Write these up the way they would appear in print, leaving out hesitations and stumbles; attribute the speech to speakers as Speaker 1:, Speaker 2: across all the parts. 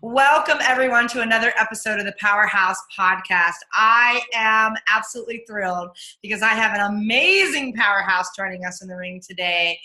Speaker 1: Welcome, everyone, to another episode of the Powerhouse Podcast. I am absolutely thrilled because I have an amazing powerhouse joining us in the ring today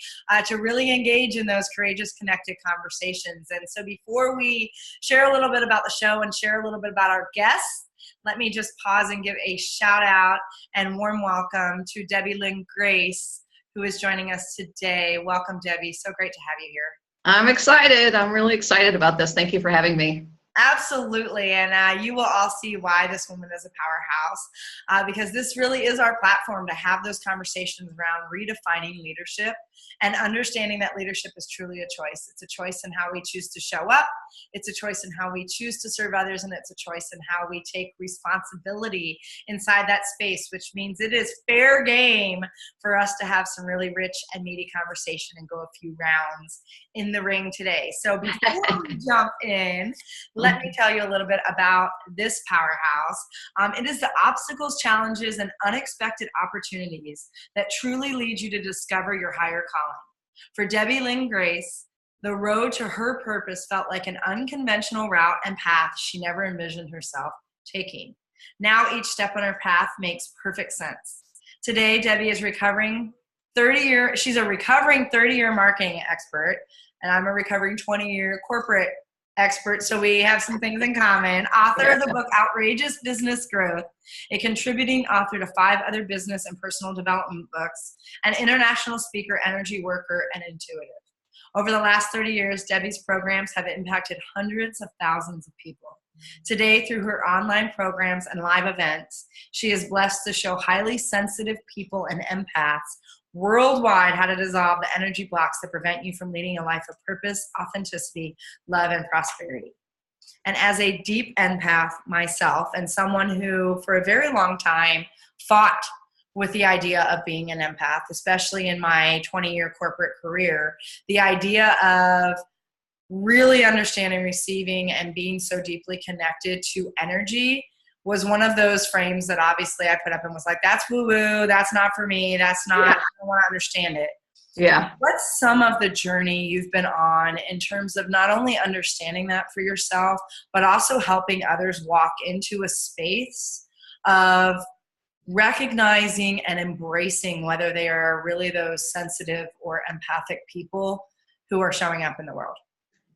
Speaker 1: to really engage in those courageous, connected conversations. And so before we share a little bit about the show and share a little bit about our guests, let me just pause and give a shout out and warm welcome to Debbie Lynn Grace, who is joining us today. Welcome, Debbie. So great to have you here.
Speaker 2: I'm excited. I'm really excited about this. Thank you for having me.
Speaker 1: Absolutely. And you will all see why this woman is a powerhouse, because this really is our platform to have those conversations around redefining leadership and understanding that leadership is truly a choice. It's a choice in how we choose to show up. It's a choice in how we choose to serve others. And it's a choice in how we take responsibility inside that space, which means it is fair game for us to have some really rich and meaty conversation and go a few rounds in the ring today. So before we jump in, let me tell you a little bit about this powerhouse. It is the obstacles, challenges, and unexpected opportunities that truly lead you to discover your higher calling. For Debbie Lynn Grace, the road to her purpose felt like an unconventional route and path she never envisioned herself taking. Now each step on her path makes perfect sense. Today, Debbie is she's a recovering 30-year marketing expert, and I'm a recovering 20-year corporate expert, so we have some things in common. Author of the book Outrageous Business Growth, a contributing author to 5 other business and personal development books, an international speaker, energy worker, and intuitive. Over the last 30 years, Debbie's programs have impacted hundreds of thousands of people. Today, through her online programs and live events, she is blessed to show highly sensitive people and empaths worldwide how to dissolve the energy blocks that prevent you from leading a life of purpose, authenticity, love, and prosperity. And as a deep empath myself, and someone who for a very long time fought with the idea of being an empath, especially in my 20-year corporate career, the idea of really understanding, receiving, and being so deeply connected to energy was one of those frames that obviously I put up and was like, that's woo-woo, that's not for me, that's not, I don't want to understand it.
Speaker 2: Yeah.
Speaker 1: What's some of the journey you've been on in terms of not only understanding that for yourself, but also helping others walk into a space of recognizing and embracing whether they are really those sensitive or empathic people who are showing up in the world?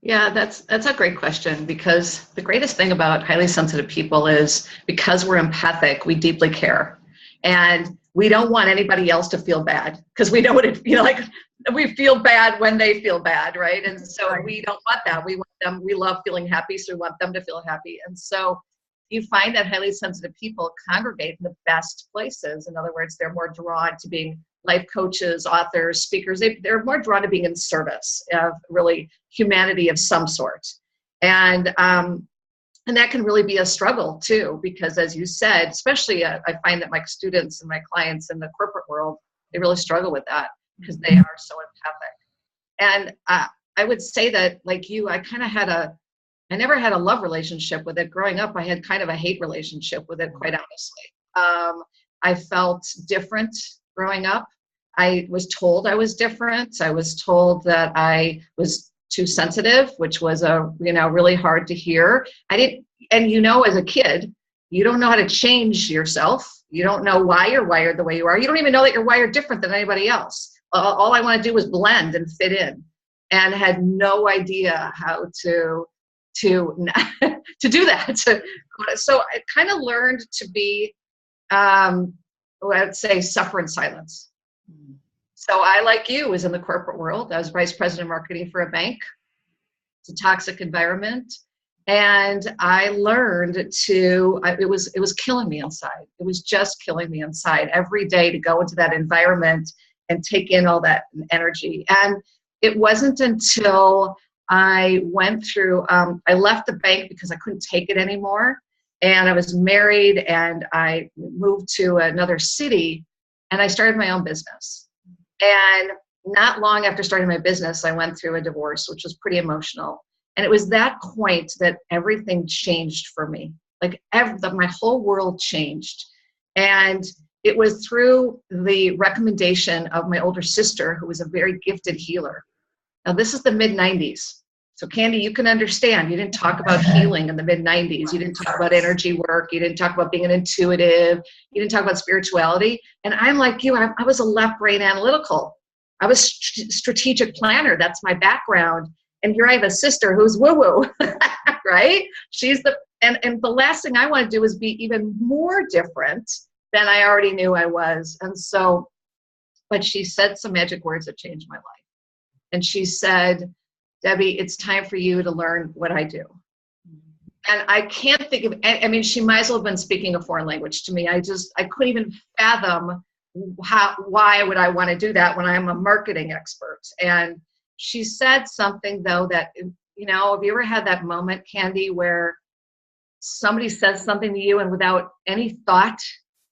Speaker 2: Yeah, that's a great question, because the greatest thing about highly sensitive people is because we're empathic, we deeply care. And we don't want anybody else to feel bad, because we know what it, like we feel bad when they feel bad, right? And so we don't want that. We want them, we love feeling happy, so we want them to feel happy. And so you find that highly sensitive people congregate in the best places. In other words, they're more drawn to being life coaches, authors, speakers. They're more drawn to being in service of really humanity of some sort. And that can really be a struggle too, because as you said, especially I find that my students and my clients in the corporate world, they really struggle with that because they are so empathic. And I would say that, like you, I never had a love relationship with it. Growing up, I had kind of a hate relationship with it, quite honestly. I felt different growing up. I was told I was different. I was told that I was too sensitive, which was really hard to hear. And as a kid, you don't know how to change yourself. You don't know why you're wired the way you are. You don't even know that you're wired different than anybody else. All I want to do was blend and fit in, and had no idea how to do that. So I kind of learned to be, I would say, suffer in silence. So I, like you, was in the corporate world. I was vice president of marketing for a bank. It's a toxic environment. And I learned it was killing me inside. It was just killing me inside every day to go into that environment and take in all that energy. And it wasn't until I went through, I left the bank because I couldn't take it anymore. And I was married, and I moved to another city, and I started my own business. And not long after starting my business, I went through a divorce, which was pretty emotional. And it was that point that everything changed for me. Like my whole world changed. And it was through the recommendation of my older sister, who was a very gifted healer. Now, this is the mid-90s. So Candy, you can understand, you didn't talk about healing in the mid-90s. You didn't talk about energy work. You didn't talk about being an intuitive. You didn't talk about spirituality. And I'm like you, I was a left brain analytical. I was strategic planner. That's my background. And here I have a sister who's woo-woo, right? She's and the last thing I want to do is be even more different than I already knew I was. And so, but she said some magic words that changed my life. And she said, Debbie, it's time for you to learn what I do. And I can't think of, I mean, she might as well have been speaking a foreign language to me. I couldn't even fathom why would I want to do that when I'm a marketing expert. And she said something though that, you know, have you ever had that moment, Candy, where somebody says something to you and without any thought,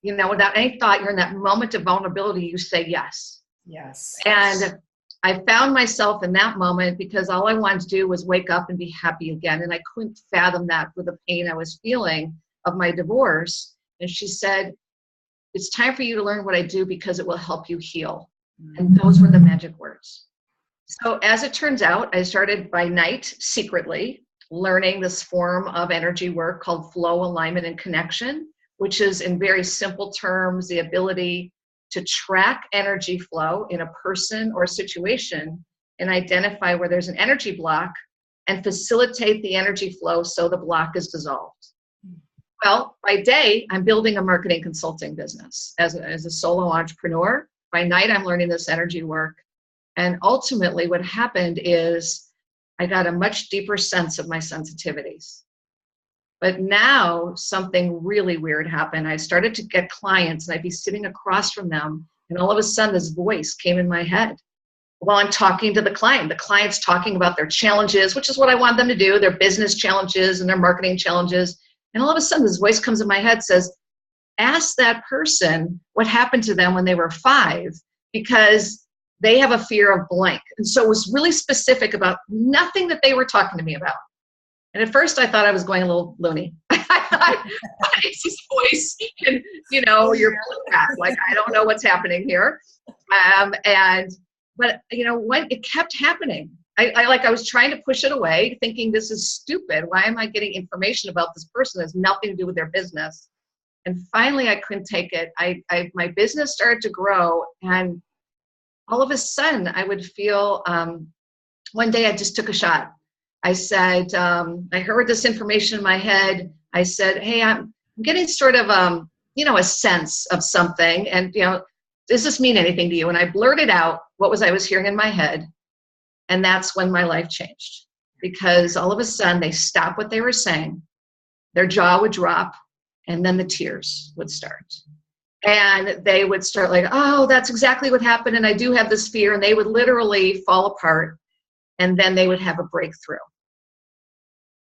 Speaker 2: you know, without any thought, you're in that moment of vulnerability, you say yes.
Speaker 1: Yes.
Speaker 2: And I found myself in that moment because all I wanted to do was wake up and be happy again. And I couldn't fathom that with the pain I was feeling of my divorce. And she said, it's time for you to learn what I do because it will help you heal. And those were the magic words. So as it turns out, I started by night secretly learning this form of energy work called flow, alignment, and connection, which is in very simple terms, the ability to track energy flow in a person or situation and identify where there's an energy block and facilitate the energy flow so the block is dissolved. Well, by day, I'm building a marketing consulting business as a solo entrepreneur. By night, I'm learning this energy work. And ultimately, what happened is I got a much deeper sense of my sensitivities. But now something really weird happened. I started to get clients and I'd be sitting across from them and all of a sudden this voice came in my head while I'm talking to the client. The client's talking about their challenges, which is what I want them to do, their business challenges and their marketing challenges. And all of a sudden this voice comes in my head, says, ask that person what happened to them when they were 5 because they have a fear of blank. And so it was really specific about nothing that they were talking to me about. And at first I thought I was going a little loony. I thought, what is this voice? And, you know, you're like, I don't know what's happening here. But you know what? It kept happening. I was trying to push it away, thinking this is stupid. Why am I getting information about this person that has nothing to do with their business? And finally, I couldn't take it. My business started to grow, and all of a sudden, I would feel. One day, I just took a shot. I said, I heard this information in my head. I said, hey, I'm getting sort of, a sense of something. And, does this mean anything to you? And I blurted out what I was hearing in my head. And that's when my life changed. Because all of a sudden, they stopped what they were saying. Their jaw would drop. And then the tears would start. And they would start like, oh, that's exactly what happened. And I do have this fear. And they would literally fall apart. And then they would have a breakthrough.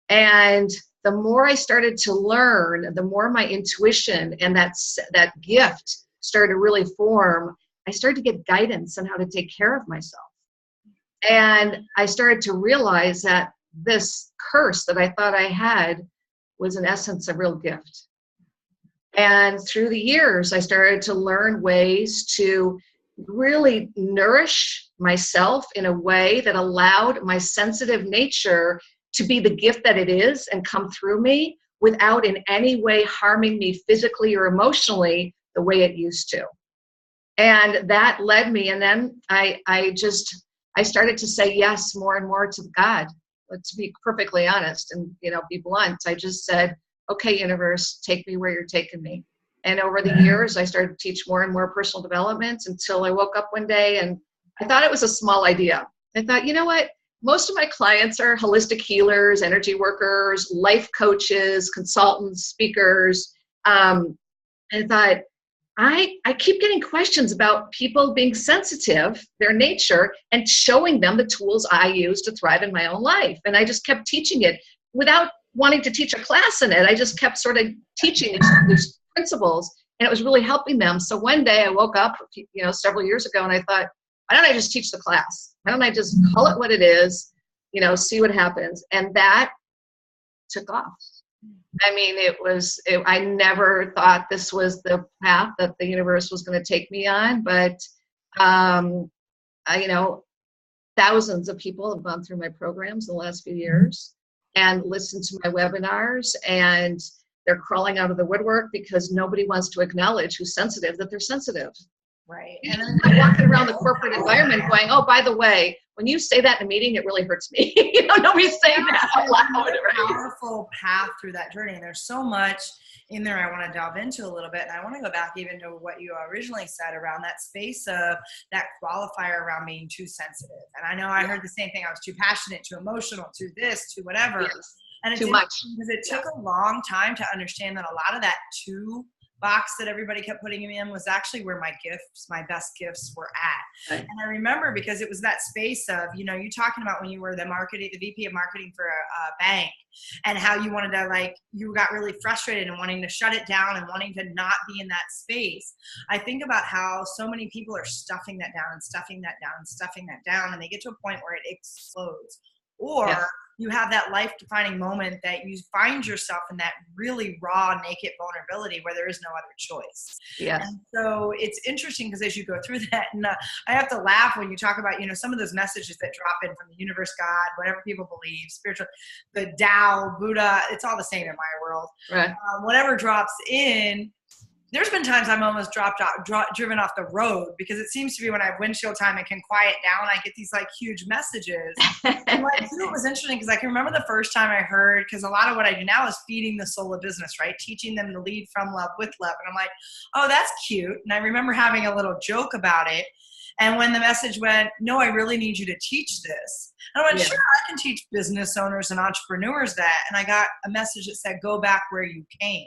Speaker 2: And the more I started to learn, the more my intuition and that gift started to really form, I started to get guidance on how to take care of myself. And I started to realize that this curse that I thought I had was in essence a real gift. And through the years, I started to learn ways to really nourish myself in a way that allowed my sensitive nature to be the gift that it is and come through me without in any way harming me physically or emotionally the way it used to. And that led me, and then I started to say yes more and more to God. But to be perfectly honest and be blunt, I just said, okay, universe, take me where you're taking me. And over the years, I started to teach more and more personal development until I woke up one day and I thought it was a small idea. I thought, you know what? Most of my clients are holistic healers, energy workers, life coaches, consultants, speakers. And I thought, I keep getting questions about people being sensitive, their nature, and showing them the tools I use to thrive in my own life. And I just kept teaching it without wanting to teach a class in it. I just kept sort of teaching these principles, and it was really helping them. So one day I woke up, several years ago, and I thought, why don't I just teach the class? Why don't I just call it what it is, see what happens? And that took off. I mean, I never thought this was the path that the universe was going to take me on, but, thousands of people have gone through my programs in the last few years and listened to my webinars, and they're crawling out of the woodwork because nobody wants to acknowledge who's sensitive, that they're sensitive.
Speaker 1: Right.
Speaker 2: And then I'm walking around the corporate environment going, oh, by the way, when you say that in a meeting, it really hurts me. Nobody's saying that out loud.
Speaker 1: Right? Powerful path through that journey. And there's so much in there I want to delve into a little bit. And I want to go back even to what you originally said around that space of that qualifier around being too sensitive. And I know I heard the same thing. I was too passionate, too emotional, too this, too whatever.
Speaker 2: Yes.
Speaker 1: And it's
Speaker 2: too much.
Speaker 1: Because it took a long time to understand that a lot of that too box that everybody kept putting me in was actually where my best gifts were at. Right. And I remember because it was that space of, you talking about when you were the VP of marketing for a bank, and how you wanted to, you got really frustrated and wanting to shut it down and wanting to not be in that space. I think about how so many people are stuffing that down and stuffing that down and stuffing that down, and they get to a point where it explodes. Or you have that life-defining moment that you find yourself in that really raw, naked vulnerability where there is no other choice.
Speaker 2: Yes.
Speaker 1: And so it's interesting because as you go through that, and I have to laugh when you talk about, some of those messages that drop in from the universe, God, whatever people believe, spiritual, the Tao, Buddha, it's all the same in my world.
Speaker 2: Right.
Speaker 1: Whatever drops in, there's been times I'm almost driven off the road because it seems to be when I have windshield time and can quiet down, I get these huge messages. And it was interesting because I can remember the first time I heard, because a lot of what I do now is feeding the soul of business, right? Teaching them to lead from love with love. And I'm like, oh, that's cute. And I remember having a little joke about it. And when the message went, no, I really need you to teach this. And I went, sure, I can teach business owners and entrepreneurs that. And I got a message that said, go back where you came.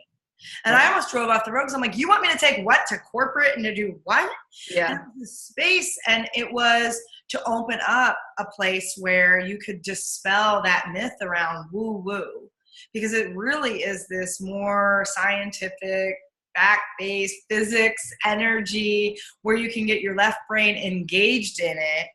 Speaker 1: And I almost drove off the road because I'm like, you want me to take what to corporate and to do what?
Speaker 2: Yeah.
Speaker 1: And it was this space, and it was to open up a place where you could dispel that myth around woo-woo, because it really is this more scientific, fact-based physics, energy, where you can get your left brain engaged in it.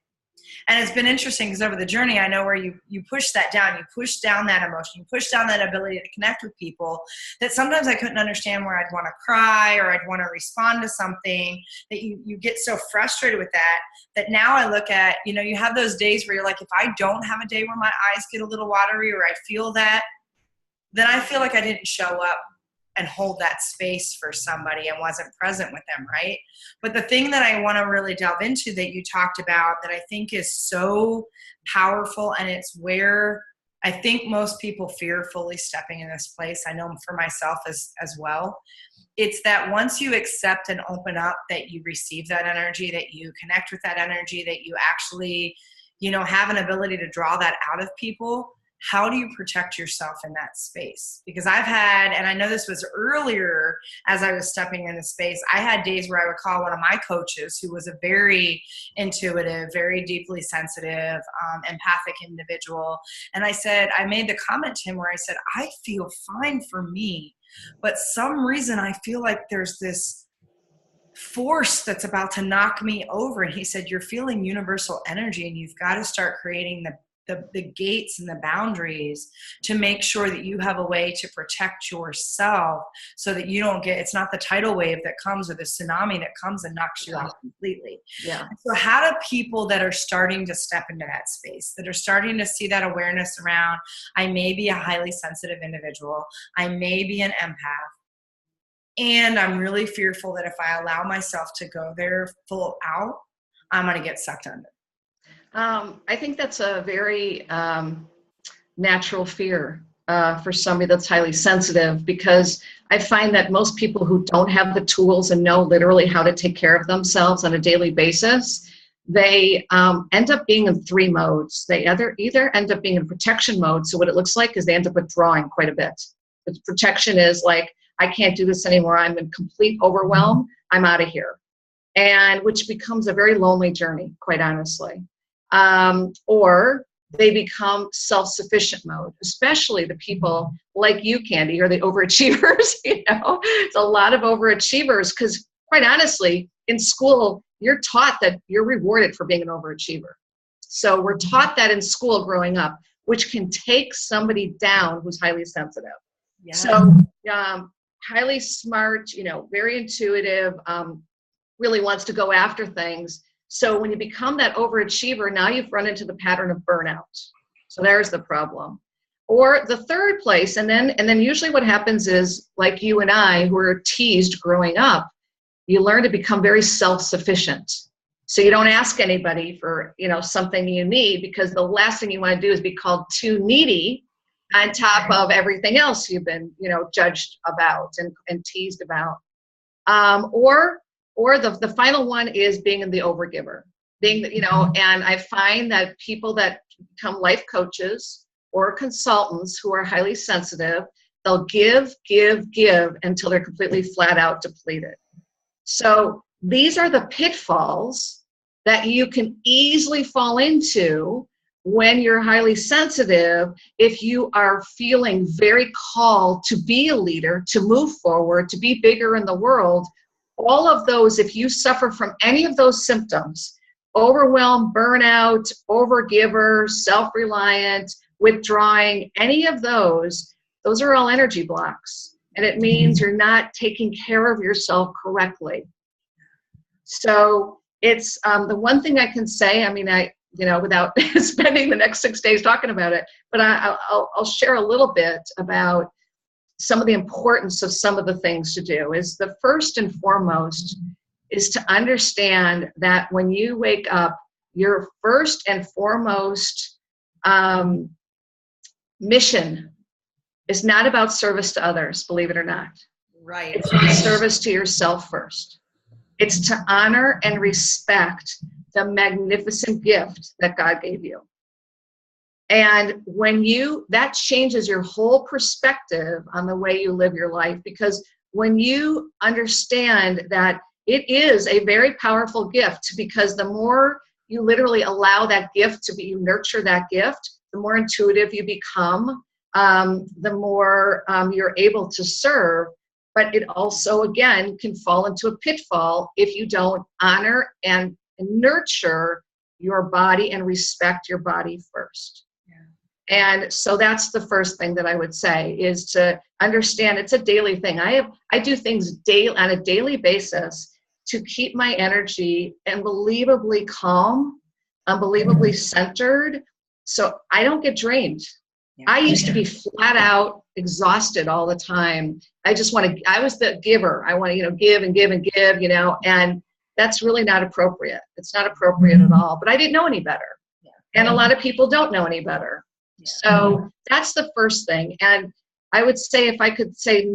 Speaker 1: And it's been interesting because over the journey, I know where you push that down, you push down that emotion, you push down that ability to connect with people, that sometimes I couldn't understand, where I'd want to cry or I'd want to respond to something, that you get so frustrated with that now I look at, you have those days where you're like, if I don't have a day where my eyes get a little watery or I feel that, then I feel like I didn't show up and hold that space for somebody and wasn't present with them, right? But the thing that I want to really delve into that you talked about that I think is so powerful, and it's where I think most people fear fully stepping in this place, I know for myself as well, it's that once you accept and open up, that you receive that energy, that you connect with that energy, that you actually, have an ability to draw that out of people. How do you protect yourself in that space? Because I've had, and I know this was earlier as I was stepping into space, I had days where I would call one of my coaches who was a very intuitive, very deeply sensitive, empathic individual. And I made the comment to him where I said, I feel fine for me, but some reason I feel like there's this force that's about to knock me over. And he said, you're feeling universal energy, and you've got to start creating the gates and the boundaries to make sure that you have a way to protect yourself, so that you don't it's not the tidal wave that comes or the tsunami that comes and knocks you out completely.
Speaker 2: Yeah.
Speaker 1: So how do people that are starting to step into that space, that are starting to see that awareness around, I may be a highly sensitive individual, I may be an empath, and I'm really fearful that if I allow myself to go there full out, I'm going to get sucked under?
Speaker 2: I think that's a very natural fear for somebody that's highly sensitive, because I find that most people who don't have the tools and know literally how to take care of themselves on a daily basis, they end up being in three modes. They either end up being in protection mode. So what it looks like is they end up withdrawing quite a bit. The protection is like, I can't do this anymore. I'm in complete overwhelm. I'm out of here. And which becomes a very lonely journey, quite honestly. Or they become self-sufficient mode, especially the people like you, Candy, or the overachievers. It's a lot of overachievers, because quite honestly, in school, you're taught that you're rewarded for being an overachiever. So we're taught that in school growing up, which can take somebody down who's highly sensitive. Yeah. So highly smart, very intuitive, really wants to go after things. So when you become that overachiever, now you've run into the pattern of burnout. So there's the problem. Or the third place, and then usually what happens is, like you and I, who were teased growing up, you learn to become very self-sufficient. So you don't ask anybody for, something you need, because the last thing you want to do is be called too needy on top of everything else you've been, judged about and teased about. Or the final one is being the overgiver. And I find that people that become life coaches or consultants who are highly sensitive, they'll give until they're completely flat out depleted. So these are the pitfalls that you can easily fall into when you're highly sensitive, if you are feeling very called to be a leader, to move forward, to be bigger in the world. All of those, if you suffer from any of those symptoms, overwhelm, burnout, overgiver, self-reliant, withdrawing, any of those are all energy blocks. And it means you're not taking care of yourself correctly. So it's the one thing I can say, without spending the next 6 days talking about it, but I'll share a little bit about some of the importance of some of the things to do. Is the first and foremost is to understand that when you wake up, your first and foremost mission is not about service to others, believe it or not.
Speaker 1: Right.
Speaker 2: It's about service to yourself first. It's to honor and respect the magnificent gift that God gave you. And that changes your whole perspective on the way you live your life, because when you understand that it is a very powerful gift, because the more you literally allow that gift to be, you nurture that gift, the more intuitive you become, the more you're able to serve. But it also, again, can fall into a pitfall if you don't honor and nurture your body and respect your body first. Yeah. And so that's the first thing that I would say, is to understand it's a daily thing. I do things on a daily basis to keep my energy unbelievably calm, unbelievably centered, so I don't get drained. Yeah. I used to be flat out exhausted all the time. I was the giver. I want to, give and give and give, and that's really not appropriate. It's not appropriate at all, but I didn't know any better. Yeah. And a lot of people don't know any better. Yeah. So that's the first thing. And I would say, if I could say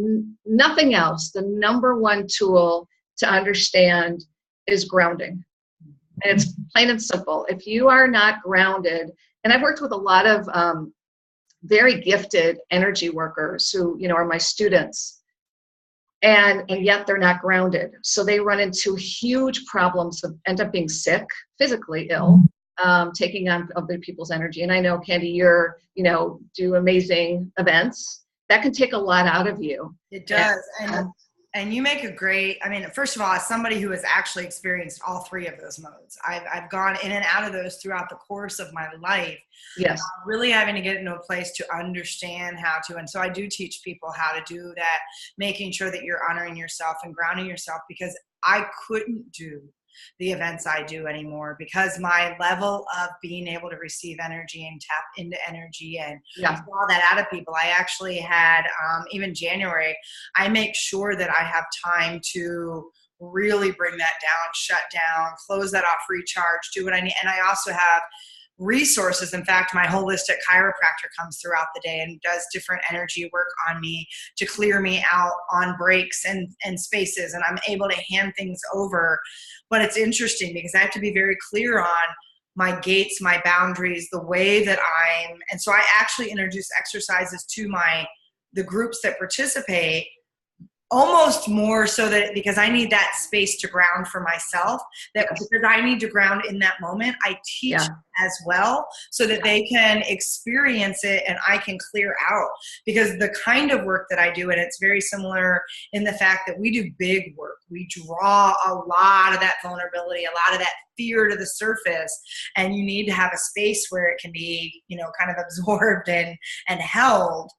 Speaker 2: nothing else, the number one tool to understand is grounding. And it's plain and simple. If you are not grounded, and I've worked with a lot of very gifted energy workers who, are my students, and yet they're not grounded. So they run into huge problems of end up being sick, physically ill, taking on other people's energy. And I know, Candy, you're, do amazing events. That can take a lot out of you.
Speaker 1: It does. And you make a great, first of all, as somebody who has actually experienced all three of those modes, I've gone in and out of those throughout the course of my life.
Speaker 2: Yes.
Speaker 1: Really having to get into a place to understand how to. And so I do teach people how to do that, making sure that you're honoring yourself and grounding yourself, because I couldn't do the events I do anymore, because my level of being able to receive energy and tap into energy and draw that out of people. I actually had, even January, I make sure that I have time to really bring that down, shut down, close that off, recharge, do what I need. And I also have resources. In fact, my holistic chiropractor comes throughout the day and does different energy work on me to clear me out on breaks and spaces. And I'm able to hand things over. But it's interesting because I have to be very clear on my gates, my boundaries, the way that and so I actually introduce exercises to the groups that participate, almost more so that, because I need that space to ground for myself, because I need to ground in that moment, I teach as well so that they can experience it and I can clear out. Because the kind of work that I do, and it's very similar in the fact that we do big work. We draw a lot of that vulnerability, a lot of that fear to the surface, and you need to have a space where it can be, kind of absorbed and held.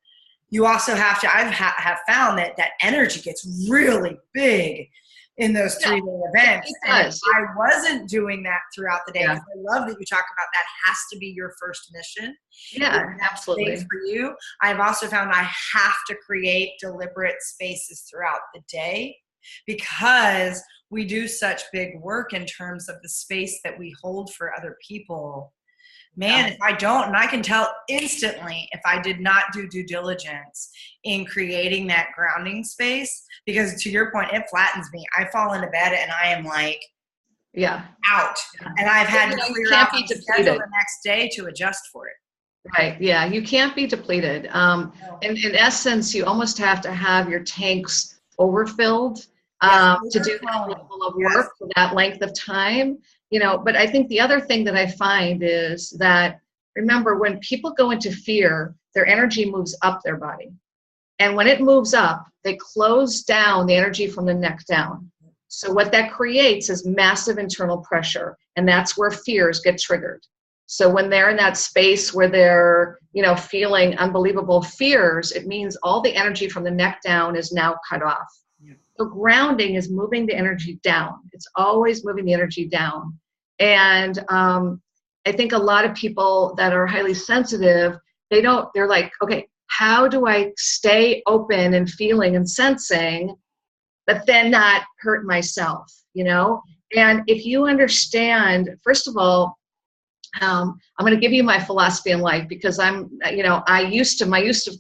Speaker 1: You also have to, have found that energy gets really big in those 3-day events.
Speaker 2: It
Speaker 1: And if
Speaker 2: does.
Speaker 1: I wasn't doing that throughout the day,
Speaker 2: Yeah.
Speaker 1: because I love that you talk about that has to be your first mission.
Speaker 2: Yeah,
Speaker 1: In that
Speaker 2: absolutely.
Speaker 1: space for you. I've also found I have to create deliberate spaces throughout the day because we do such big work in terms of the space that we hold for other people. Man, if I don't, and I can tell instantly if I did not do due diligence in creating that grounding space, because to your point, it flattens me. I fall into bed and I am like, out. And I've had to clear out my schedule the next day to adjust for it.
Speaker 2: Right. Yeah. You can't be depleted. In essence, you almost have to have your tanks overfilled to do that level of work for that length of time. But I think the other thing that I find is that, remember, when people go into fear, their energy moves up their body. And when it moves up, they close down the energy from the neck down. So what that creates is massive internal pressure. And that's where fears get triggered. So when they're in that space where they're, feeling unbelievable fears, it means all the energy from the neck down is now cut off. Yeah. So grounding is moving the energy down. It's always moving the energy down. And I think a lot of people that are highly sensitive, they're like, okay, how do I stay open and feeling and sensing, but then not hurt myself, And if you understand, first of all, I'm going to give you my philosophy in life because my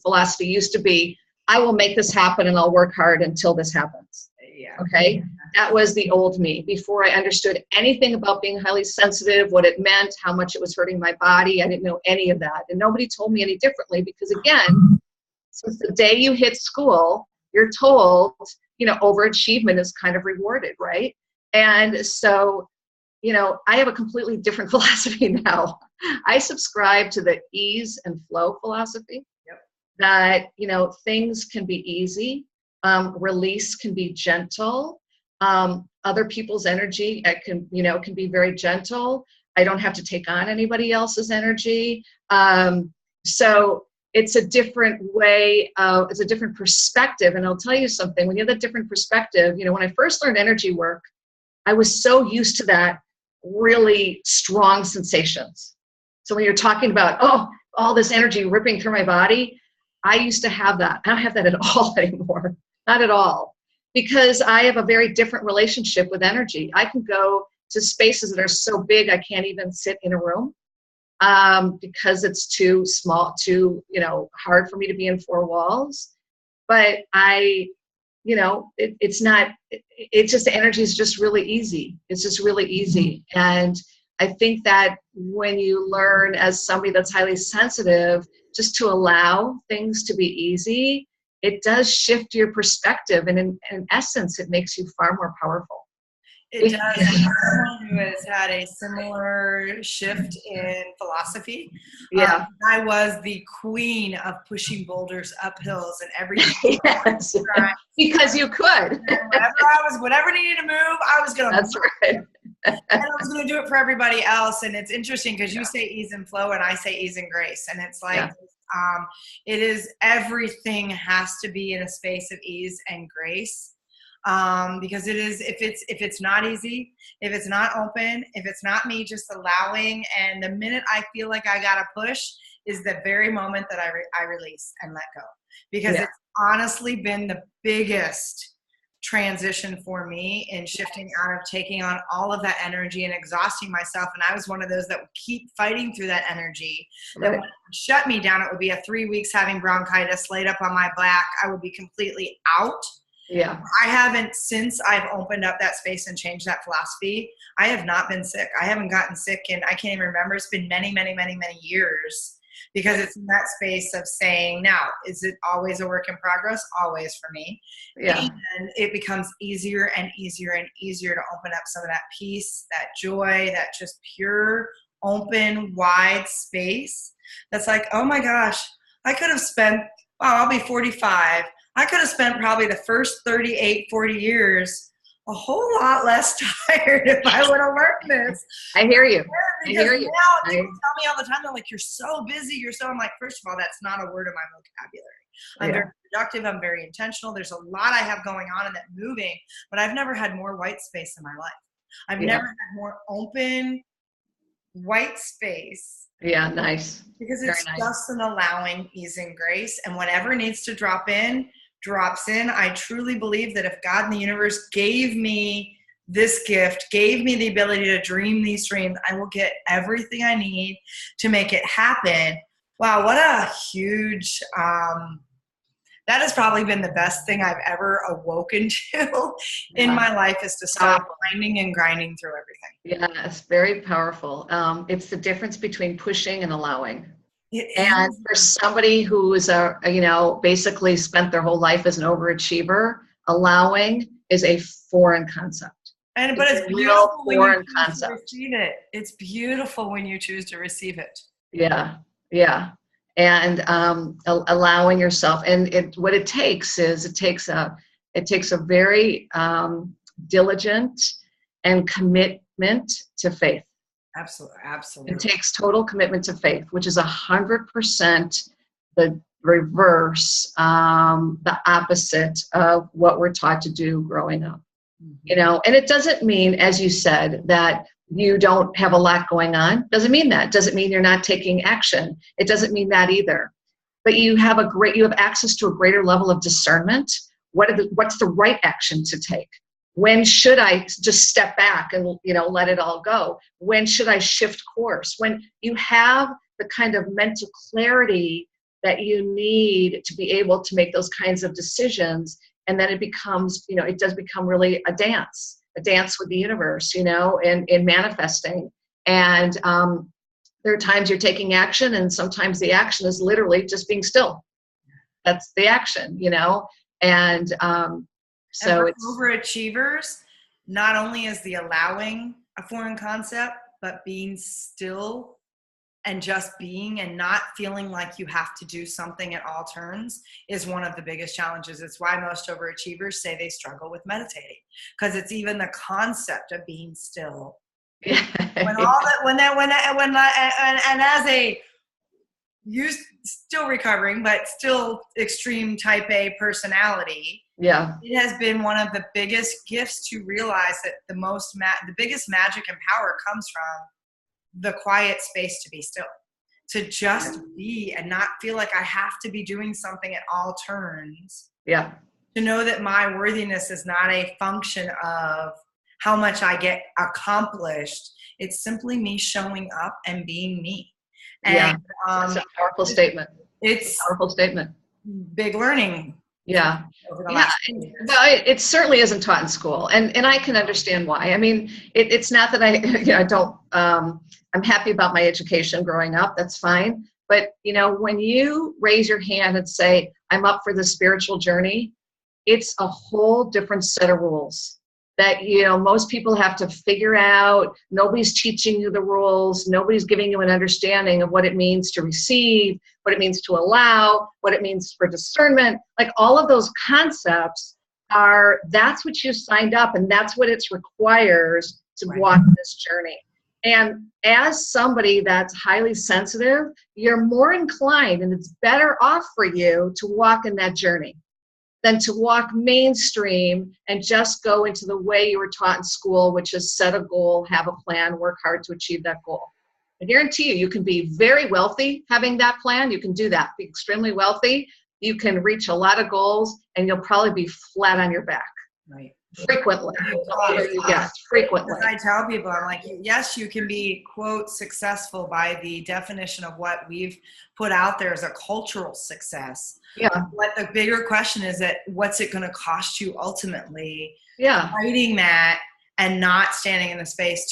Speaker 2: philosophy used to be, I will make this happen and I'll work hard until this happens. Yeah. Okay. That was the old me before I understood anything about being highly sensitive, what it meant, how much it was hurting my body. I didn't know any of that. And nobody told me any differently because, again, since the day you hit school, you're told, overachievement is kind of rewarded, right? And so, I have a completely different philosophy now. I subscribe to the ease and flow philosophy. Yep. That, things can be easy. Release can be gentle. Other people's energy can be very gentle. I don't have to take on anybody else's energy. So it's a different way, it's a different perspective. And I'll tell you something, when you have that different perspective, when I first learned energy work, I was so used to that really strong sensations. So when you're talking about, all this energy ripping through my body, I used to have that. I don't have that at all anymore. Not at all. Because I have a very different relationship with energy. I can go to spaces that are so big I can't even sit in a room because it's too small, too, hard for me to be in four walls. But it's just the energy is just really easy. It's just really easy. And I think that when you learn as somebody that's highly sensitive, just to allow things to be easy, it does shift your perspective. And in essence, it makes you far more powerful.
Speaker 1: It does. Someone who has had a similar shift in philosophy.
Speaker 2: Yeah.
Speaker 1: I was the queen of pushing boulders up hills and everything.
Speaker 2: Yes. Because you could.
Speaker 1: Whatever needed to move, I was going to
Speaker 2: That's right.
Speaker 1: And I was going to do it for everybody else. And it's interesting because you say ease and flow and I say ease and grace. And it's like, it is, everything has to be in a space of ease and grace. Because it is, if it's not easy, if it's not open, if it's not me just allowing, and the minute I feel like I got to push is the very moment that I release and let go, because it's honestly been the biggest transition for me in shifting out of taking on all of that energy and exhausting myself. And I was one of those that would keep fighting through that energy. That when it would shut me down, it would be a 3 weeks having bronchitis laid up on my back. I would be completely out.
Speaker 2: Yeah.
Speaker 1: I haven't, since I've opened up that space and changed that philosophy, I have not been sick. I haven't gotten sick in, I can't even remember. It's been many, many, many, many years, because it's in that space of saying, now, is it always a work in progress? Always for me. Yeah. And it becomes easier and easier and easier to open up some of that peace, that joy, that just pure, open, wide space. That's like, oh my gosh, I could have spent, I'll be 45. I could have spent probably the first 38, 40 years a whole lot less tired if I would have learned this.
Speaker 2: I hear you.
Speaker 1: I hear you. Now people tell me all the time, they're like, you're so busy. I'm like, first of all, that's not a word in my vocabulary. I'm very productive. I'm very intentional. There's a lot I have going on in that moving, but I've never had more white space in my life. I've never had more open white space.
Speaker 2: Yeah, nice.
Speaker 1: Because
Speaker 2: Very
Speaker 1: it's
Speaker 2: nice.
Speaker 1: just an allowing, ease, and grace. And whatever needs to drop in, drops in. I truly believe that if God in the universe gave me this gift, gave me the ability to dream these dreams, I will get everything I need to make it happen. Wow, what a huge, that has probably been the best thing I've ever awoken to in my life, is to stop grinding and grinding through everything.
Speaker 2: Yeah, it's very powerful. It's the difference between pushing and allowing.
Speaker 1: And
Speaker 2: for somebody who is basically spent their whole life as an overachiever, allowing is a foreign concept.
Speaker 1: But it's beautiful when you choose to receive it. It's beautiful when you choose to receive it.
Speaker 2: Yeah, yeah. And allowing yourself, and what it takes is it takes a very diligent and commitment to faith.
Speaker 1: Absolutely.
Speaker 2: It takes total commitment to faith, which is 100% the reverse, the opposite of what we're taught to do growing up. And it doesn't mean, as you said, that you don't have a lot going on. Doesn't mean that. Doesn't mean you're not taking action. It doesn't mean that either. But you have access to a greater level of discernment. What's the right action to take? When should I just step back and let it all go? When should I shift course? When you have the kind of mental clarity that you need to be able to make those kinds of decisions, and then it becomes, it does become really a dance with the universe, in manifesting. And there are times you're taking action, and sometimes the action is literally just being still. That's the action, and so
Speaker 1: it's overachievers. Not only is the allowing a foreign concept, but being still and just being and not feeling like you have to do something at all turns is one of the biggest challenges. It's why most overachievers say they struggle with meditating, because it's even the concept of being still. Still recovering, but still extreme type A personality.
Speaker 2: Yeah.
Speaker 1: It has been one of the biggest gifts to realize that the biggest magic and power comes from the quiet space to be still, to just be and not feel like I have to be doing something at all turns.
Speaker 2: Yeah.
Speaker 1: To know that my worthiness is not a function of how much I get accomplished. It's simply me showing up and being me. And,
Speaker 2: it's a powerful statement.
Speaker 1: It's
Speaker 2: a powerful statement.
Speaker 1: Big learning.
Speaker 2: Yeah. It certainly isn't taught in school, and I can understand why. I mean, it's not that I don't. I'm happy about my education growing up. That's fine. But when you raise your hand and say, "I'm up for the spiritual journey," it's a whole different set of rules that most people have to figure out. Nobody's teaching you the rules. Nobody's giving you an understanding of what it means to receive, what it means to allow, what it means for discernment. Like all of those concepts that's what you signed up, and that's what it requires to walk this journey. And as somebody that's highly sensitive, you're more inclined, and it's better off for you to walk in that journey than to walk mainstream and just go into the way you were taught in school, which is set a goal, have a plan, work hard to achieve that goal. I guarantee you can be very wealthy having that plan. You can do that, be extremely wealthy. You can reach a lot of goals, and you'll probably be flat on your back.
Speaker 1: Right.
Speaker 2: Frequently. Frequently.
Speaker 1: I tell people, I'm like, yes, you can be, quote, successful by the definition of what we've put out there as a cultural success.
Speaker 2: Yeah.
Speaker 1: But the bigger question is that what's it going to cost you ultimately?
Speaker 2: Yeah.
Speaker 1: Fighting that and not standing in the space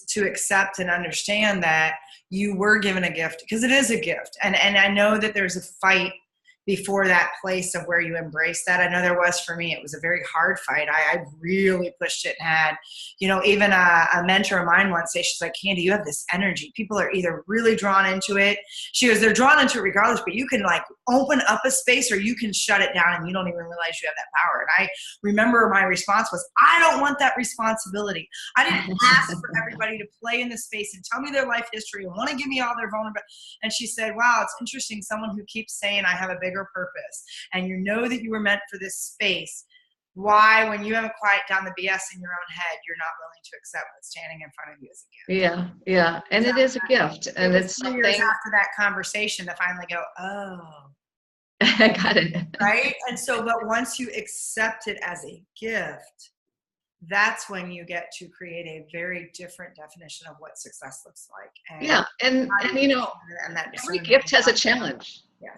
Speaker 1: to accept and understand that you were given a gift, because it is a gift. And I know that there's a fight before that place of where you embrace that. I know there was for me. It was a very hard fight. I really pushed it and had, even a mentor of mine once say, she's like, Candy, you have this energy. People are either really drawn into it. She goes, they're drawn into it regardless, but you can like open up a space or you can shut it down and you don't even realize you have that power. And I remember my response was, I don't want that responsibility. I didn't ask for everybody to play in the space and tell me their life history and want to give me all their vulnerability. And she said, wow, it's interesting. Someone who keeps saying I have a bigger bigger purpose, and you know that you were meant for this space, why, when you haven't quiet down the BS in your own head, you're not willing to accept what's standing in front of you as a gift?
Speaker 2: Yeah, yeah. And it is a gift. And it's
Speaker 1: 2 years after that conversation to finally go, oh.
Speaker 2: I got it.
Speaker 1: Right? And so, but once you accept it as a gift, that's when you get to create a very different definition of what success looks like. And
Speaker 2: yeah. And you know,
Speaker 1: and that
Speaker 2: every gift has a challenge.
Speaker 1: Yeah,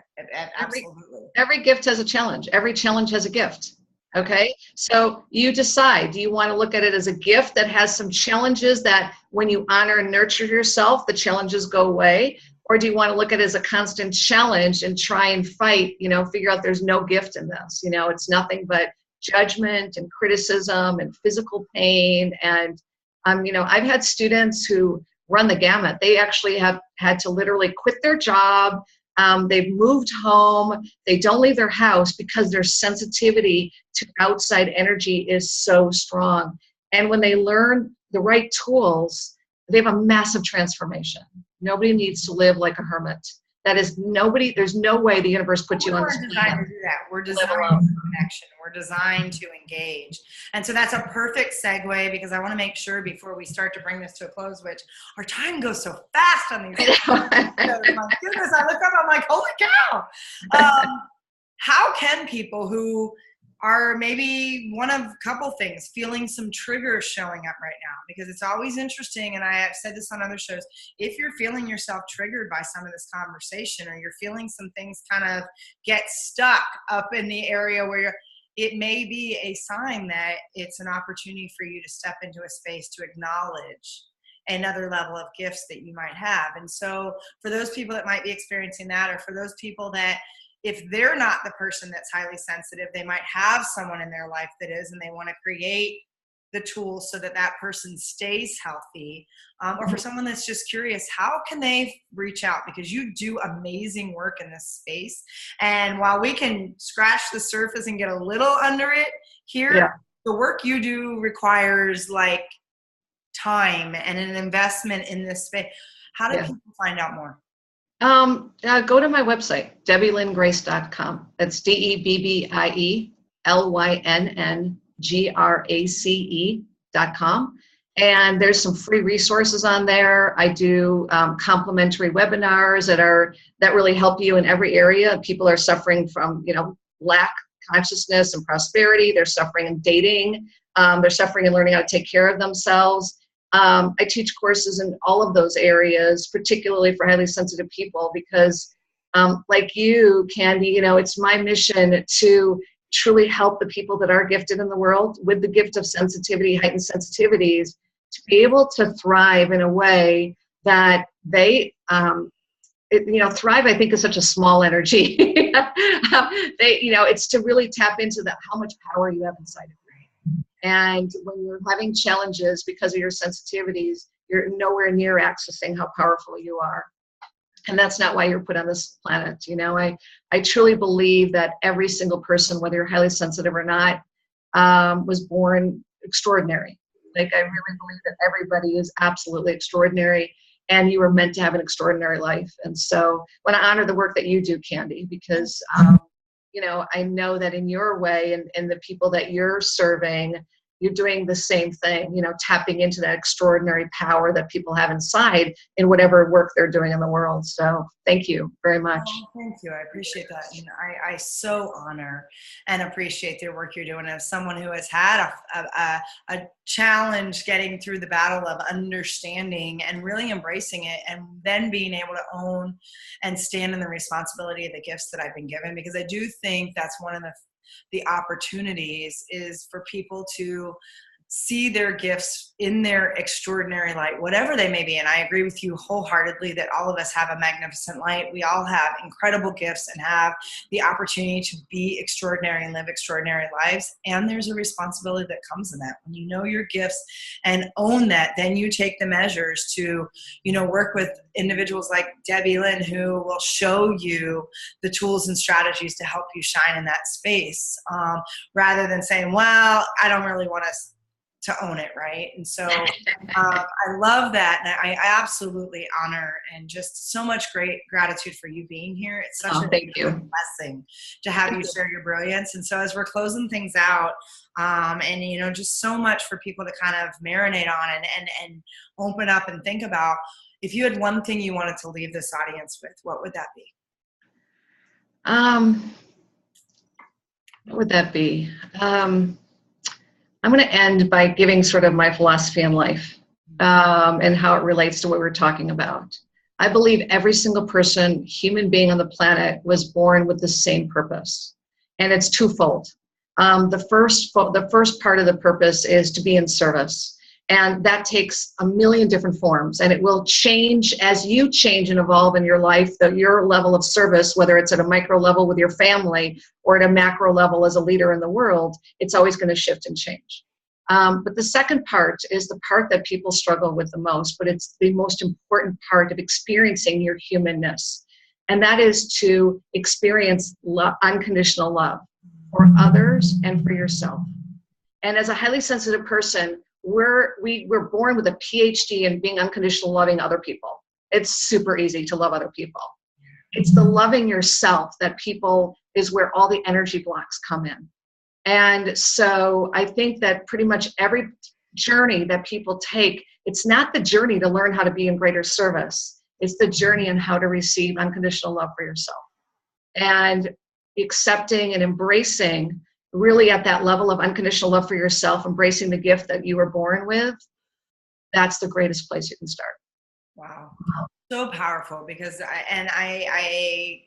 Speaker 1: absolutely.
Speaker 2: Every gift has a challenge. Every challenge has a gift. Okay. So you decide, do you want to look at it as a gift that has some challenges that when you honor and nurture yourself, the challenges go away? Or do you want to look at it as a constant challenge and try and fight, you know, figure out there's no gift in this, you know, it's nothing but judgment and criticism and physical pain. And, you know, I've had students who run the gamut. They actually have had to literally quit their job. They've moved home. They don't leave their house because their sensitivity to outside energy is so strong. And when they learn the right tools, they have a massive transformation. Nobody needs to live like a hermit. That is nobody, there's no way the universe put you on this planet.
Speaker 1: We're designed to do that. We're designed for connection. We're designed to engage. And so that's a perfect segue, because I want to make sure before we start to bring this to a close, which our time goes so fast on these. My goodness, I look up, I'm like, holy cow. How can people who are maybe one of a couple things, feeling some triggers showing up right now, because it's always interesting, and I have said this on other shows, if you're feeling yourself triggered by some of this conversation, or you're feeling some things kind of get stuck up in the area where it may be a sign that it's an opportunity for you to step into a space to acknowledge another level of gifts that you might have. And so for those people that might be experiencing that, or for those people that if they're not the person that's highly sensitive, they might have someone in their life that is, and they want to create the tools so that that person stays healthy. Or for someone that's just curious, how can they reach out? Because you do amazing work in this space. And while we can scratch the surface and get a little under it here, the work you do requires like time and an investment in this space. How do people find out more?
Speaker 2: Go to my website, DebbieLynnGrace.com. That's DebbieLynnGrace.com. And there's some free resources on there. I do complimentary webinars that really help you in every area. People are suffering from, you know, lack consciousness and prosperity. They're suffering in dating. They're suffering in learning how to take care of themselves. I teach courses in all of those areas, particularly for highly sensitive people, because like you, Candy, you know, it's my mission to truly help the people that are gifted in the world with the gift of sensitivity, heightened sensitivities, to be able to thrive in a way that they, you know, thrive, I think, is such a small energy. You know, it's to really tap into how much power you have inside of you. And when you're having challenges because of your sensitivities, you're nowhere near accessing how powerful you are. And that's not why you're put on this planet. You know, I truly believe that every single person, whether you're highly sensitive or not, was born extraordinary. Like, I really believe that everybody is absolutely extraordinary, and you were meant to have an extraordinary life. And so I want to honor the work that you do, Candy, because you know, I know that in your way and the people that you're serving, you're doing the same thing, you know, tapping into that extraordinary power that people have inside in whatever work they're doing in the world. So thank you very much.
Speaker 1: Oh, thank you. I appreciate that. And I so honor and appreciate the work you're doing. As someone who has had a challenge getting through the battle of understanding and really embracing it, and then being able to own and stand in the responsibility of the gifts that I've been given, because I do think that's one of the opportunities is for people to see their gifts in their extraordinary light, whatever they may be. And I agree with you wholeheartedly that all of us have a magnificent light. We all have incredible gifts and have the opportunity to be extraordinary and live extraordinary lives. And there's a responsibility that comes in that. When you know your gifts and own that, then you take the measures to, you know, work with individuals like Debbie Lynn, who will show you the tools and strategies to help you shine in that space, rather than saying, well, I don't really want to to own it, right? And so I love that, and I absolutely honor and just so much great gratitude for you being here. It's such a
Speaker 2: Thank you.
Speaker 1: blessing to have you share your brilliance. And so as we're closing things out, and you know, just so much for people to kind of marinate on and open up and think about, if you had one thing you wanted to leave this audience with, what would that be?
Speaker 2: What would that be? I'm going to end by giving sort of my philosophy in life, and how it relates to what we're talking about. I believe every single person, human being on the planet, was born with the same purpose, and it's twofold. The first part of the purpose is to be in service, and that takes a million different forms, and it will change as you change and evolve in your life. Your level of service, whether it's at a micro level with your family or at a macro level as a leader in the world, it's always going to shift and change. But the second part is the part that people struggle with the most, but it's the most important part of experiencing your humanness. And that is to experience unconditional love for others and for yourself. And as a highly sensitive person, we're born with a PhD in being unconditional loving other people. It's super easy to love other people. It's the loving yourself that is where all the energy blocks come in. And so I think that pretty much every journey that people take, it's not the journey to learn how to be in greater service. It's the journey in how to receive unconditional love for yourself. And accepting and embracing, really at that level of unconditional love for yourself, embracing the gift that you were born with, that's the greatest place you can start.
Speaker 1: Wow. So powerful, because I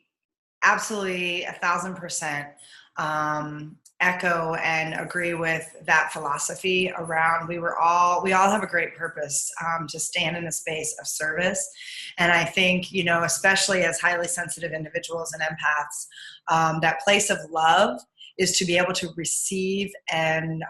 Speaker 1: absolutely 1,000% echo and agree with that philosophy around we all have a great purpose to stand in a space of service. And I think, you know, especially as highly sensitive individuals and empaths, that place of love is to be able to receive and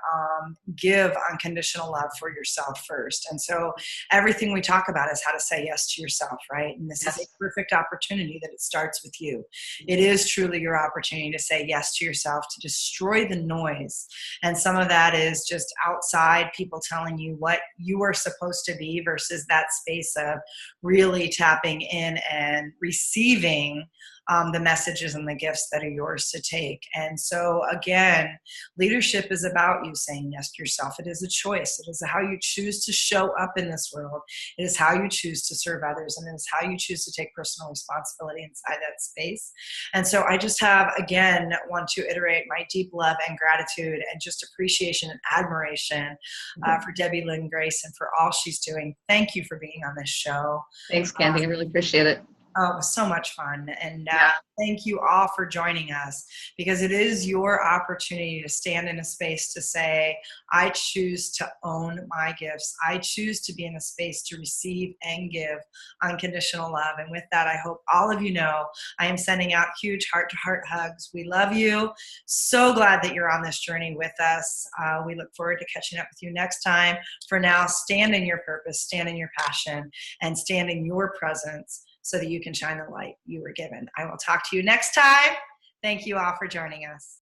Speaker 1: give unconditional love for yourself first. And so everything we talk about is how to say yes to yourself, right? And this is a perfect opportunity that it starts with you. It is truly your opportunity to say yes to yourself, to destroy the noise. And some of that is just outside people telling you what you are supposed to be versus that space of really tapping in and receiving the messages and the gifts that are yours to take. And so again, leadership is about you saying yes to yourself. It is a choice. It is how you choose to show up in this world. It is how you choose to serve others, and it is how you choose to take personal responsibility inside that space. And so I just again, want to iterate my deep love and gratitude and just appreciation and admiration for Debbie Lynn Grace and for all she's doing. Thank you for being on this show.
Speaker 2: Thanks, Candy. I really appreciate it.
Speaker 1: Oh, it was so much fun. And thank you all for joining us, because it is your opportunity to stand in a space to say, I choose to own my gifts. I choose to be in a space to receive and give unconditional love. And with that, I hope all of you know I am sending out huge heart-to-heart hugs. We love you. So glad that you're on this journey with us. We look forward to catching up with you next time. For now, stand in your purpose, stand in your passion, and stand in your presence, so that you can shine the light you were given. I will talk to you next time. Thank you all for joining us.